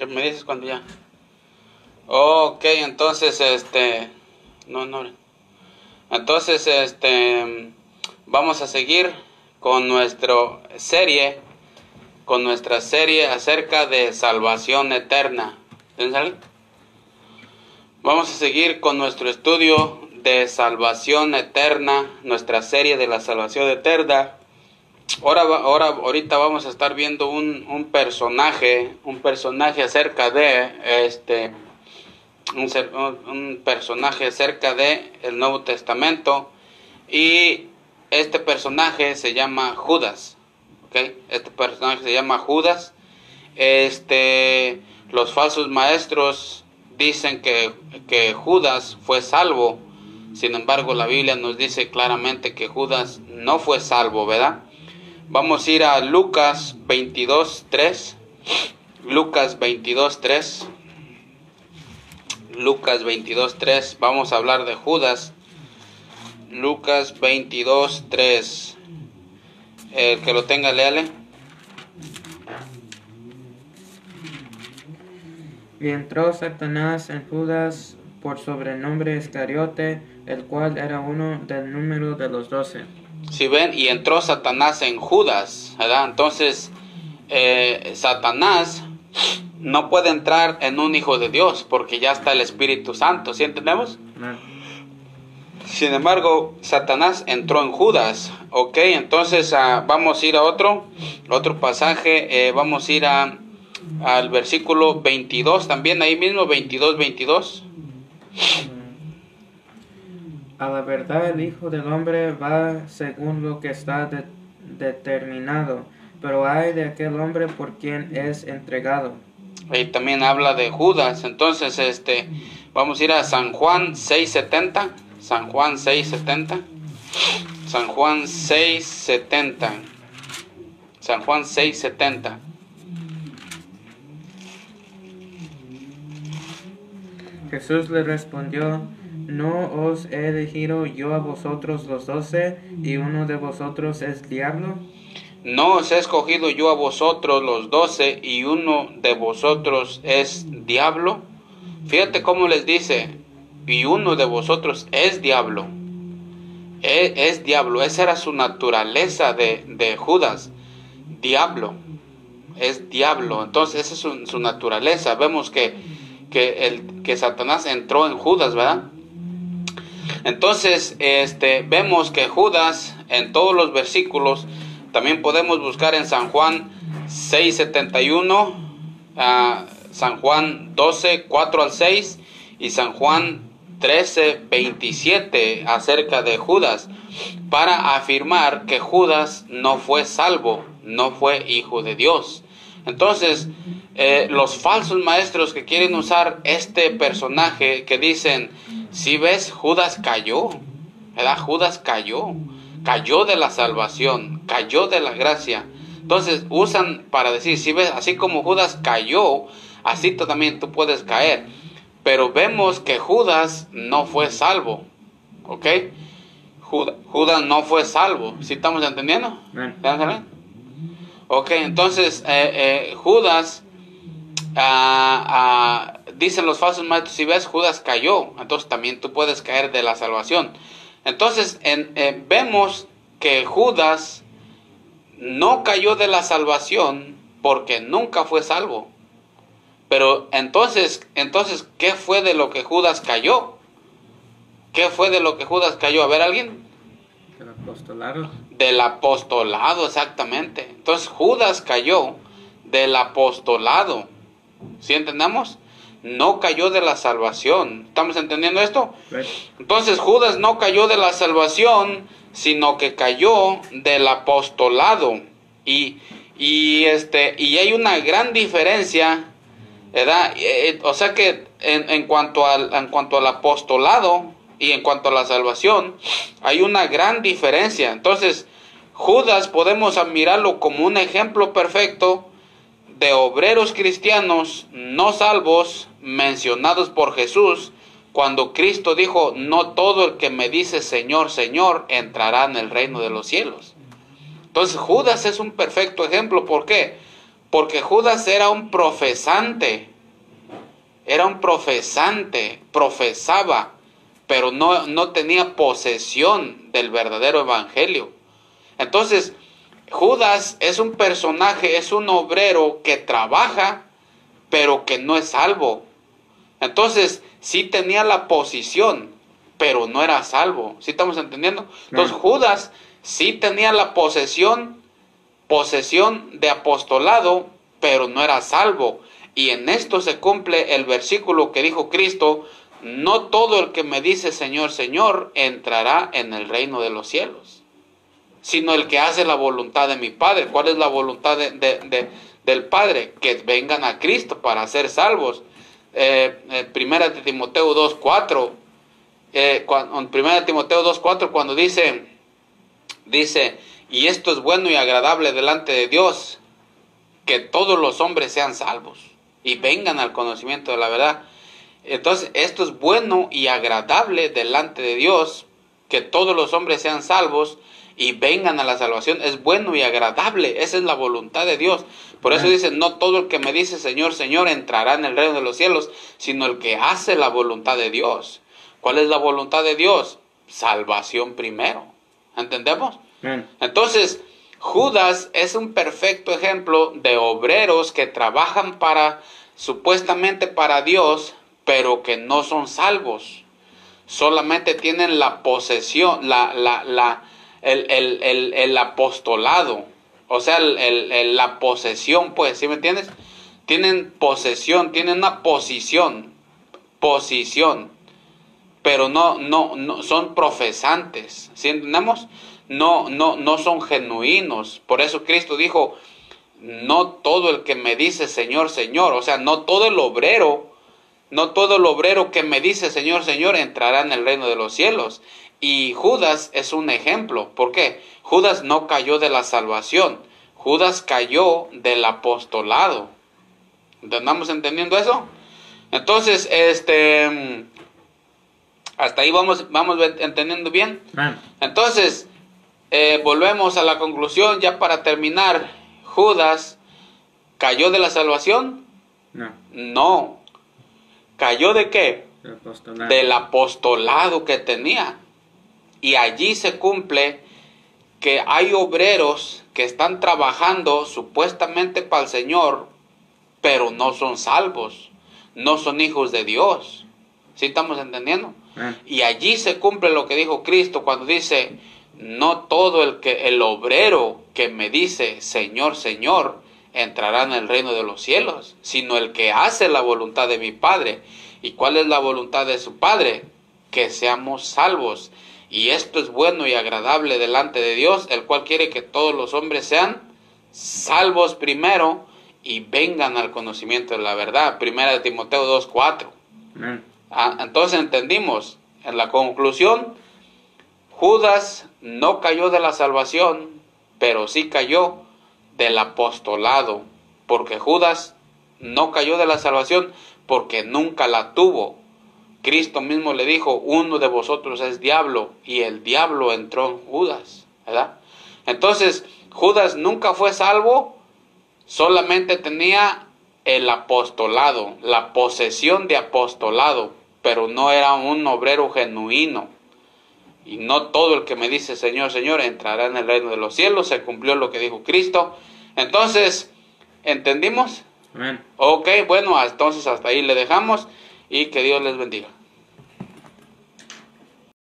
¿Qué me dices cuando ya? Ok, entonces, no. Entonces, vamos a seguir con nuestra serie acerca de salvación eterna. ¿Tienes alguien? Vamos a seguir con nuestro estudio de salvación eterna, nuestra serie de la salvación eterna. Ahorita vamos a estar viendo un personaje acerca de un personaje acerca de el Nuevo Testamento, y este personaje se llama Judas. ¿Okay? Este personaje se llama Judas. Los falsos maestros dicen que Judas fue salvo. Sin embargo, la Biblia nos dice claramente que Judas no fue salvo, ¿verdad? Vamos a ir a Lucas 22:3. Lucas 22:3. Lucas 22:3. Vamos a hablar de Judas. Lucas 22:3. El que lo tenga, léale. Y entró Satanás en Judas, por sobrenombre Iscariote, el cual era uno del número de los 12. Si ven, y entró Satanás en Judas, ¿verdad? Entonces, Satanás no puede entrar en un hijo de Dios porque ya está el Espíritu Santo, ¿sí entendemos? No. Sin embargo, Satanás entró en Judas. Ok, entonces vamos a ir a otro pasaje. Vamos a ir al versículo 22, también ahí mismo, 22. A la verdad el Hijo del Hombre va según lo que está determinado, pero hay de aquel hombre por quien es entregado. Ahí también habla de Judas. Entonces, vamos a ir a San Juan 6:70. San Juan 6:70. San Juan 6:70. San Juan 6:70. Jesús le respondió: ¿No os he elegido yo a vosotros los 12, y uno de vosotros es diablo? ¿No os he escogido yo a vosotros los 12, y uno de vosotros es diablo? Fíjate cómo les dice, y uno de vosotros es diablo. Es diablo, esa era su naturaleza de Judas. Diablo, es diablo. Entonces esa es su naturaleza. Vemos que Satanás entró en Judas, ¿verdad? Entonces, vemos que Judas, en todos los versículos, también podemos buscar en San Juan 6:71, San Juan 12:4-6 y San Juan 13:27 acerca de Judas, para afirmar que Judas no fue salvo, no fue hijo de Dios. Entonces, los falsos maestros que quieren usar este personaje, que dicen, si ves, Judas cayó, ¿verdad? Judas cayó de la salvación, cayó de la gracia. Entonces usan para decir, si ves, así como Judas cayó, así también tú puedes caer. Pero vemos que Judas no fue salvo, ¿ok? Judas no fue salvo, ¿sí estamos entendiendo? Amén. Ok, entonces Judas, dicen los falsos maestros, si ves, Judas cayó, entonces también tú puedes caer de la salvación. Entonces vemos que Judas no cayó de la salvación porque nunca fue salvo. Pero entonces, ¿qué fue de lo que Judas cayó? ¿Qué fue de lo que Judas cayó? A ver, ¿alguien? Del apostolado. Del apostolado, exactamente. Entonces Judas cayó del apostolado. ¿Sí entendemos? No cayó de la salvación. ¿Estamos entendiendo esto? Right. Entonces Judas no cayó de la salvación, sino que cayó del apostolado. Y hay una gran diferencia, ¿verdad? O sea que en cuanto al apostolado y en cuanto a la salvación, hay una gran diferencia. Entonces, Judas podemos admirarlo como un ejemplo perfecto de obreros cristianos no salvos mencionados por Jesús, cuando Cristo dijo, no todo el que me dice Señor, Señor, entrará en el reino de los cielos. Entonces Judas es un perfecto ejemplo. ¿Por qué? Porque Judas era un profesante era un profesante, profesaba, pero no tenía posesión del verdadero evangelio. Entonces, Judas es un personaje, es un obrero que trabaja, pero que no es salvo. Entonces, sí tenía la posición, pero no era salvo. ¿Sí estamos entendiendo? Entonces, Judas sí tenía la posesión de apostolado, pero no era salvo. Y en esto se cumple el versículo que dijo Cristo: no todo el que me dice Señor, Señor, entrará en el reino de los cielos, sino el que hace la voluntad de mi Padre. ¿Cuál es la voluntad del Padre? Que vengan a Cristo para ser salvos. Primera de Timoteo 2:4, Primera de Timoteo 2:4, cuando dice, y esto es bueno y agradable delante de Dios, que todos los hombres sean salvos y vengan al conocimiento de la verdad. Entonces, esto es bueno y agradable delante de Dios, que todos los hombres sean salvos y vengan a la salvación. Es bueno y agradable, esa es la voluntad de Dios. Por eso dice: no todo el que me dice Señor, Señor, entrará en el reino de los cielos, sino el que hace la voluntad de Dios. ¿Cuál es la voluntad de Dios? Salvación primero. ¿Entendemos? Entonces, Judas es un perfecto ejemplo de obreros que trabajan supuestamente para Dios, pero que no son salvos. Solamente tienen la posesión, el apostolado, o sea, la posesión, pues, ¿sí me entiendes? Tienen posesión, tienen una posición, pero no son profesantes, ¿sí entendemos? No son genuinos. Por eso Cristo dijo: no todo el que me dice Señor, Señor, o sea, no todo el obrero que me dice Señor, Señor, entrará en el reino de los cielos. Y Judas es un ejemplo. ¿Por qué? Judas no cayó de la salvación, Judas cayó del apostolado. ¿Estamos entendiendo eso? Entonces, hasta ahí vamos entendiendo bien. Entonces, volvemos a la conclusión ya para terminar. ¿Judas cayó de la salvación? No. ¿Cayó de qué? Del apostolado que tenía. Y allí se cumple que hay obreros que están trabajando supuestamente para el Señor, pero no son salvos, no son hijos de Dios. ¿Sí estamos entendiendo? Y allí se cumple lo que dijo Cristo cuando dice: no todo el obrero que me dice Señor, Señor, entrará en el reino de los cielos, sino el que hace la voluntad de mi Padre. ¿Y cuál es la voluntad de su Padre? Que seamos salvos. Y esto es bueno y agradable delante de Dios, el cual quiere que todos los hombres sean salvos primero y vengan al conocimiento de la verdad. Primera de Timoteo 2:4. Entonces entendimos, en la conclusión, Judas no cayó de la salvación, pero sí cayó del apostolado, porque Judas no cayó de la salvación porque nunca la tuvo. Cristo mismo le dijo: uno de vosotros es diablo, y el diablo entró en Judas, ¿verdad? Entonces, Judas nunca fue salvo, solamente tenía el apostolado, la posesión de apostolado, pero no era un obrero genuino. Y no todo el que me dice Señor, Señor, entrará en el reino de los cielos. Se cumplió lo que dijo Cristo. Entonces, ¿entendimos? Amén. Ok, bueno, entonces hasta ahí le dejamos y que Dios les bendiga.